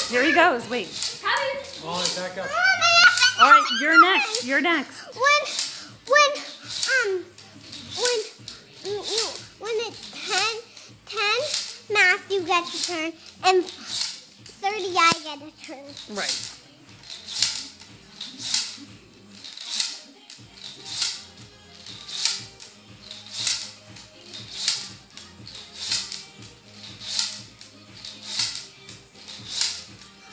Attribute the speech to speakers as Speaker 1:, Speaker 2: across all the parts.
Speaker 1: Here he goes. Wait.
Speaker 2: Molly, back up.
Speaker 1: All right, you're next. You're next.
Speaker 3: When it's 10 Matthew gets a turn, and 30 I get a turn.
Speaker 1: Right.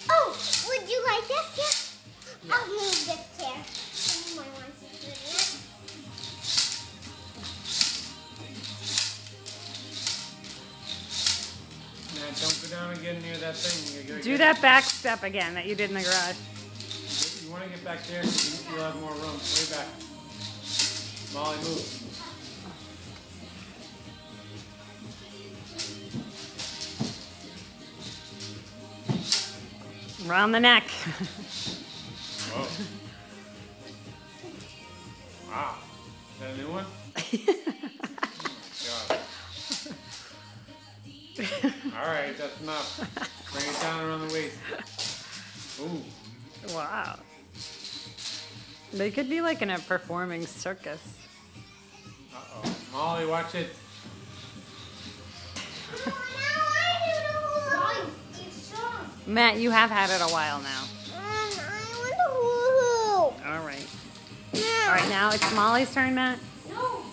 Speaker 3: Oh, would you like this? Yeah. I'll move this chair. Someone wants to sit in it.
Speaker 2: Now, don't go down again near that thing.
Speaker 1: Do that back step again that you did in the garage.
Speaker 2: You want to get back there? You'll have more room. Way back. Molly, move.
Speaker 1: Around the neck.
Speaker 2: Whoa. Wow. Is that a new one? God. All right, that's enough. Bring it down around the waist. Ooh.
Speaker 1: Wow. They could be like in a performing circus.
Speaker 2: Uh-oh. Molly, watch it.
Speaker 1: Matt, you have had it a while now.
Speaker 3: I want to woohoo.
Speaker 1: All right.
Speaker 3: No.
Speaker 1: All right, now it's Molly's turn, Matt.
Speaker 3: No.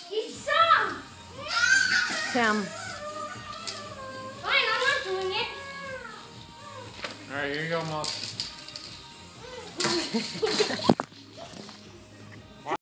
Speaker 3: He's strong.
Speaker 1: Tim.
Speaker 3: Fine, I'm not doing it.
Speaker 2: All right, here you go, Molly.